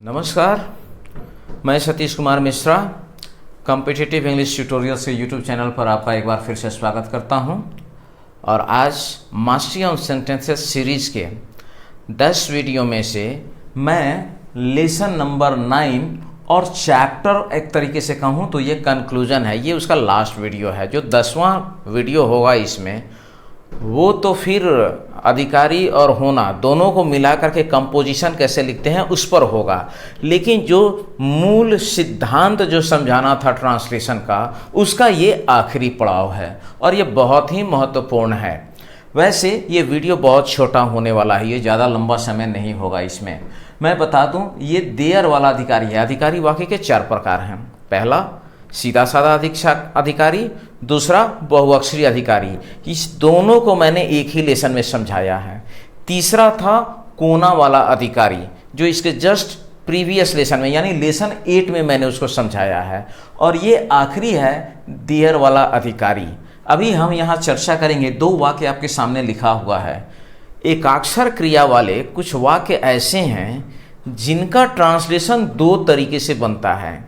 नमस्कार, मैं Satish Kumar Mishra competitive English tutorial से यूट्यूब चैनल पर आपका एक बार फिर से स्वागत करता हूं। और आज मास्टरी ऑन सेंटेंसेस सीरीज़ के 10 वीडियो में से मैं लेसन नंबर 9 और चैप्टर एक तरीके से कहूँ तो ये कंक्लूजन है, ये उसका लास्ट वीडियो है। जो 10वां वीडियो होगा इसमें वो तो फिर अधिकारी और होना दोनों को मिलाकर के कंपोजिशन कैसे लिखते हैं उस पर होगा, लेकिन जो मूल सिद्धांत जो समझाना था ट्रांसलेशन का उसका ये आखिरी पड़ाव है और ये बहुत ही महत्वपूर्ण है। वैसे ये वीडियो बहुत छोटा होने वाला है, ये ज़्यादा लंबा समय नहीं होगा। इसमें मैं बता दूं, ये देयर वाला अधिकारी है। अधिकारी वाक्य के 4 प्रकार हैं। पहला सीधा साधा अधिकारी, दूसरा बहुअक्षरी अधिकारी। इस दोनों को मैंने एक ही लेसन में समझाया है। तीसरा था कोना वाला अधिकारी, जो इसके जस्ट प्रीवियस लेसन में यानी लेसन 8 में मैंने उसको समझाया है। और ये आखिरी है देयर वाला अधिकारी। अभी हम यहाँ चर्चा करेंगे। 2 वाक्य आपके सामने लिखा हुआ है। एकाक्षर क्रिया वाले कुछ वाक्य ऐसे हैं जिनका ट्रांसलेशन 2 तरीके से बनता है।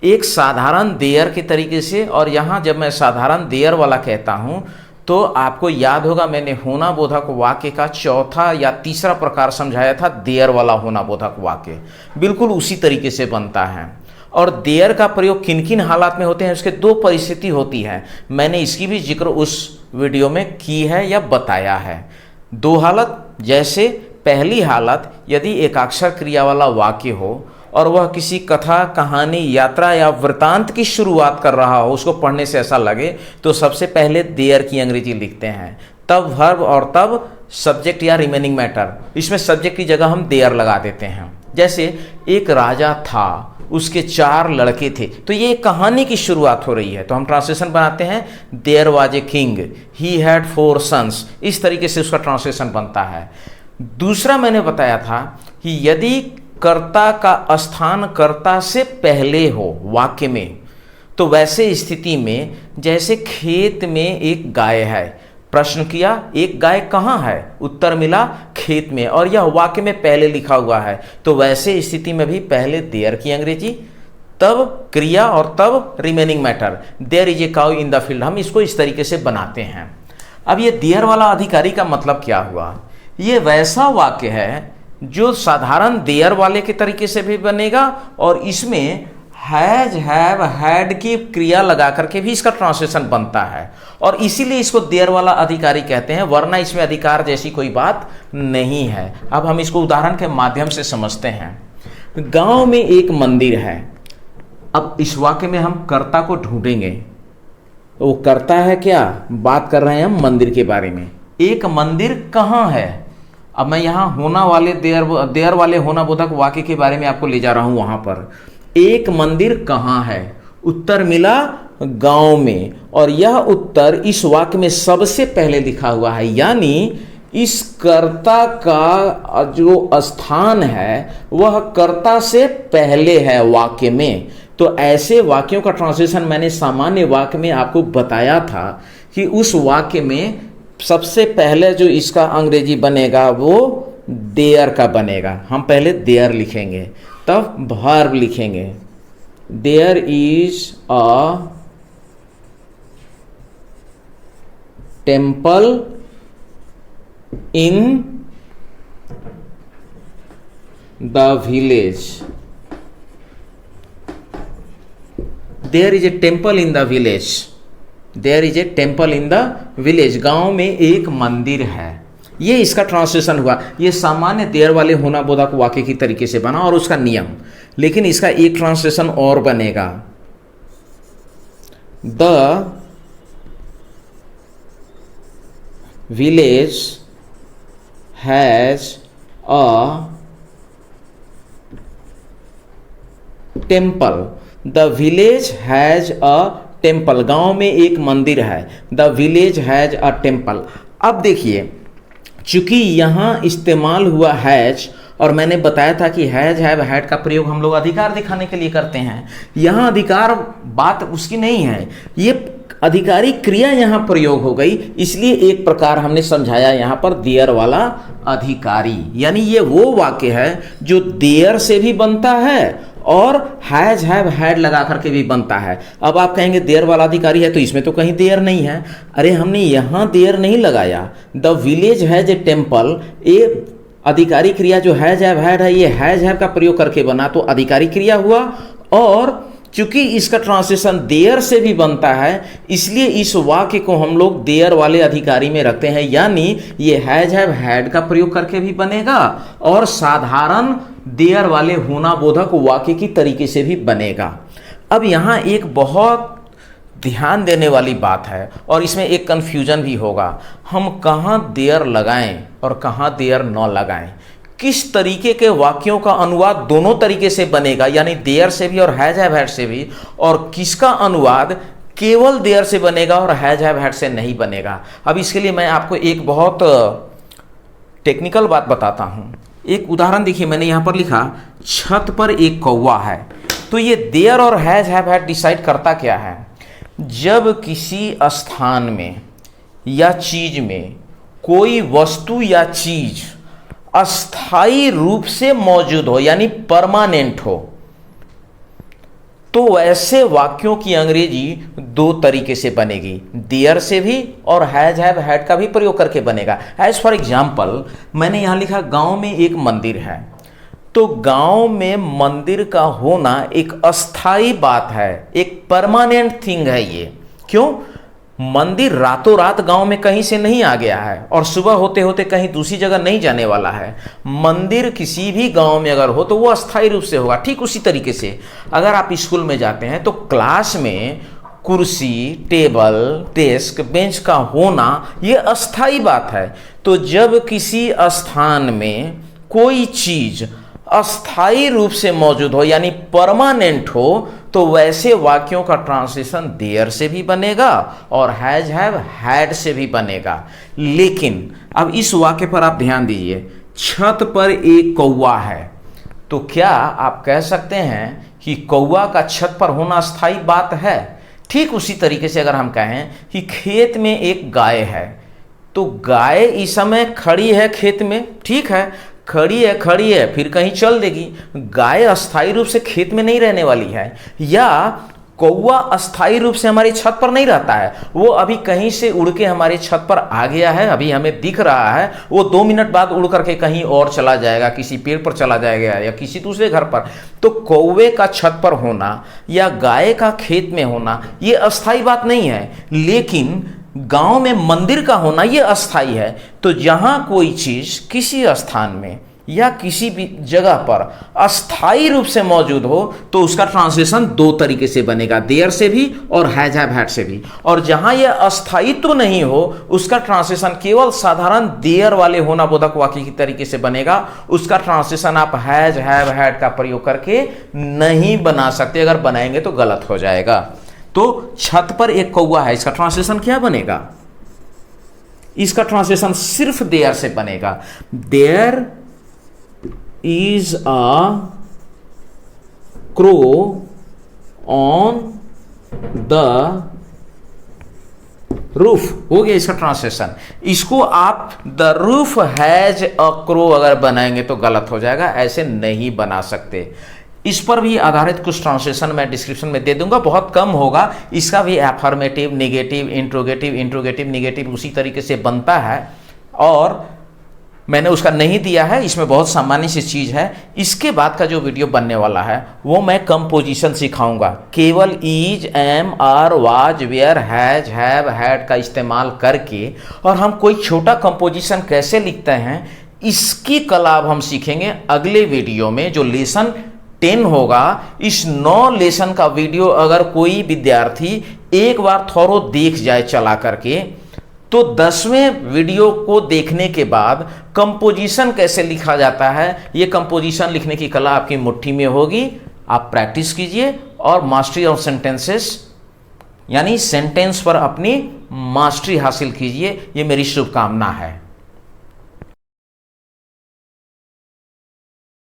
एक साधारण देयर के तरीके से, और यहाँ जब मैं साधारण देयर वाला कहता हूँ तो आपको याद होगा मैंने होना बोधक वाक्य का चौथा या तीसरा प्रकार समझाया था, देयर वाला होना बोधक वाक्य बिल्कुल उसी तरीके से बनता है। और देयर का प्रयोग किन किन हालात में होते हैं उसके 2 परिस्थिति होती है। मैंने इसकी भी जिक्र उस वीडियो में की है या बताया है। 2 हालत, जैसे पहली हालत यदि एकाक्षर क्रिया वाला वाक्य हो और वह किसी कथा, कहानी, यात्रा या वृतांत की शुरुआत कर रहा हो, उसको पढ़ने से ऐसा लगे तो सबसे पहले देयर की अंग्रेजी लिखते हैं, तब वर्ब और तब सब्जेक्ट या रिमेनिंग मैटर। इसमें सब्जेक्ट की जगह हम देयर लगा देते हैं। जैसे एक राजा था, उसके 4 लड़के थे, तो ये एक कहानी की शुरुआत हो रही है तो हम ट्रांसलेशन बनाते हैं there was a king, he had 4 sons. इस तरीके से उसका ट्रांसलेशन बनता है। दूसरा मैंने बताया था कि यदि कर्ता का स्थान कर्ता से पहले हो वाक्य में, तो वैसे स्थिति में जैसे खेत में एक गाय है, प्रश्न किया एक गाय कहाँ है, उत्तर मिला खेत में, और यह वाक्य में पहले लिखा हुआ है, तो वैसे स्थिति में भी पहले देयर की अंग्रेजी, तब क्रिया और तब remaining matter. There is a cow in the field. हम इसको इस तरीके से बनाते हैं। अब ये देयर वाला अधिकारी का मतलब क्या हुआ? ये वैसा वाक्य है जो साधारण देयर वाले के तरीके से भी बनेगा और इसमें हैज, हैव, हैड की क्रिया लगा करके भी इसका ट्रांसलेशन बनता है, और इसीलिए इसको देयर वाला अधिकारी कहते हैं, वरना इसमें अधिकार जैसी कोई बात नहीं है। अब हम इसको उदाहरण के माध्यम से समझते हैं। गांव में एक मंदिर है। अब इस वाक्य में हम कर्ता को ढूंढेंगे। वो कर्ता है क्या? बात कर रहे हैं हम मंदिर के बारे में। एक मंदिर कहाँ है? अब मैं यहाँ होना वाले देयर वाले होना बोधक वाक्य के बारे में आपको ले जा रहा हूँ। वहां पर एक मंदिर कहाँ है? उत्तर मिला गांव में, और यह उत्तर इस वाक्य में सबसे पहले लिखा हुआ है, यानी इस कर्ता का जो स्थान है वह कर्ता से पहले है वाक्य में। तो ऐसे वाक्यों का ट्रांसलेशन मैंने सामान्य वाक्य में आपको बताया था कि उस वाक्य में सबसे पहले जो इसका अंग्रेजी बनेगा वो देयर का बनेगा। हम पहले देयर लिखेंगे, तब वर्ब लिखेंगे। There is a temple in the village. There is a temple in the village. There is a temple in the village. गांव में एक मंदिर है। ये इसका ट्रांसलेशन हुआ। ये सामान्य देयर वाले होना बोधक वाक्य की तरीके से बना और उसका नियम, लेकिन इसका एक ट्रांसलेशन और बनेगा। The village has a temple. The village has a temple. गांव में एक मंदिर है। The village has a temple. अब देखिए, चूंकि यहां इस्तेमाल हुआ हैज, और मैंने बताया था कि हैज, हैव, हैड का प्रयोग हम लोग अधिकार दिखाने के लिए करते हैं। यहां अधिकार बात उसकी नहीं है। ये अधिकारी क्रिया यहाँ प्रयोग हो गई, इसलिए एक प्रकार हमने समझाया यहाँ पर देयर वाला अधिकारी, यानी ये वो वाक्य है जो देयर से भी बनता है और हैज हैव हैड लगा करके भी बनता है। अब आप कहेंगे देयर वाला अधिकारी है तो इसमें तो कहीं देयर नहीं है। अरे हमने यहाँ देयर नहीं लगाया। The village has a temple, ये अधिकारी क्रिया जो हैज हैव हैड है ये हैज हैव का प्रयोग करके बना तो अधिकारी क्रिया हुआ, और चूंकि इसका ट्रांसलेशन देयर से भी बनता है इसलिए इस वाक्य को हम लोग देयर वाले अधिकारी में रखते हैं, यानी ये हैज हैव हैड का प्रयोग करके भी बनेगा और साधारण देयर वाले होना बोधक वाक्य की तरीके से भी बनेगा। अब यहाँ एक बहुत ध्यान देने वाली बात है और इसमें एक कंफ्यूजन भी होगा, हम कहाँ देयर लगाएं और कहाँ देयर न लगाएं। किस तरीके के वाक्यों का अनुवाद दोनों तरीके से बनेगा, यानी देयर से भी और हैज हैव हैड से भी, और किसका अनुवाद केवल देयर से बनेगा और हैज हैव हैड से नहीं बनेगा। अब इसके लिए मैं आपको एक बहुत टेक्निकल बात बताता हूँ। एक उदाहरण देखिए, मैंने यहाँ पर लिखा छत पर एक कौवा है। तो ये देयर और हैज हैव हैड डिसाइड करता क्या है, जब किसी स्थान में या चीज में कोई वस्तु या चीज अस्थाई रूप से मौजूद हो यानी परमानेंट हो, तो वैसे वाक्यों की अंग्रेजी दो तरीके से बनेगी, देयर से भी और हैज हैव हैड का भी प्रयोग करके बनेगा। एज फॉर एग्जाम्पल मैंने यहां लिखा गांव में एक मंदिर है। तो गांव में मंदिर का होना एक अस्थाई बात है, एक परमानेंट थिंग है ये। क्यों? मंदिर रातों रात गांव में कहीं से नहीं आ गया है और सुबह होते होते कहीं दूसरी जगह नहीं जाने वाला है। मंदिर किसी भी गांव में अगर हो तो वो अस्थाई रूप से होगा। ठीक उसी तरीके से अगर आप स्कूल में जाते हैं तो क्लास में कुर्सी, टेबल, डेस्क, बेंच का होना ये अस्थाई बात है। तो जब किसी स्थान में कोई चीज अस्थाई रूप से मौजूद हो यानी परमानेंट हो तो वैसे वाक्यों का ट्रांसलेशन देयर से भी बनेगा और हैज हैव हैड से भी बनेगा। लेकिन अब इस वाक्य पर आप ध्यान दीजिए, छत पर एक कौवा है। तो क्या आप कह सकते हैं कि कौवा का छत पर होना अस्थाई बात है? ठीक उसी तरीके से अगर हम कहें कि खेत में एक गाय है, तो गाय इस समय खड़ी है खेत में, ठीक है, खड़ी है फिर कहीं चल देगी। गाय अस्थाई रूप से खेत में नहीं रहने वाली है, या कौवा अस्थाई रूप से हमारी छत पर नहीं रहता है, वो अभी कहीं से उड़ के हमारे छत पर आ गया है, अभी हमें दिख रहा है, वो 2 मिनट बाद उड़ करके कहीं और चला जाएगा, किसी पेड़ पर चला जाएगा या किसी दूसरे घर पर। तो कौवे का छत पर होना या गाय का खेत में होना ये अस्थाई बात नहीं है, लेकिन गांव में मंदिर का होना यह अस्थाई है। तो जहां कोई चीज किसी स्थान में या किसी भी जगह पर अस्थाई रूप से मौजूद हो तो उसका ट्रांसलेशन दो तरीके से बनेगा, देयर से भी और हैज हैव हैड से भी। और जहां यह अस्थायित्व नहीं हो उसका ट्रांसलेशन केवल साधारण देयर वाले होना बोधक वाक्य की तरीके से बनेगा। उसका ट्रांसलेशन आप हैज हैव हैड का प्रयोग करके नहीं बना सकते, अगर बनाएंगे तो गलत हो जाएगा। तो छत पर एक कौवा है, इसका ट्रांसलेशन क्या बनेगा? इसका ट्रांसलेशन सिर्फ देयर से बनेगा। There is a crow on the roof, हो गया इसका ट्रांसलेशन। इसको आप the roof has a crow अगर बनाएंगे तो गलत हो जाएगा, ऐसे नहीं बना सकते। इस पर भी आधारित कुछ ट्रांसलेशन मैं डिस्क्रिप्शन में दे दूंगा, बहुत कम होगा। इसका भी affirmative, negative, interrogative, interrogative, negative उसी तरीके से बनता है और मैंने उसका नहीं दिया है, इसमें बहुत सामान्य सी चीज़ है। इसके बाद का जो वीडियो बनने वाला है वो मैं कंपोजिशन सिखाऊंगा, केवल is, am, are, was, were, has, have, had का इस्तेमाल करके, और हम कोई छोटा कंपोजिशन कैसे लिखते हैं इसकी कला अब हम सीखेंगे अगले वीडियो में, जो लेसन 10 होगा। इस 9 लेसन का वीडियो अगर कोई विद्यार्थी एक बार थोड़ा देख जाए चला करके, तो 10वें वीडियो को देखने के बाद कंपोजिशन कैसे लिखा जाता है, ये कंपोजिशन लिखने की कला आपकी मुट्ठी में होगी। आप प्रैक्टिस कीजिए और मास्टरी ऑफ सेंटेंसेस यानी सेंटेंस पर अपनी मास्टरी हासिल कीजिए, ये मेरी शुभकामना है।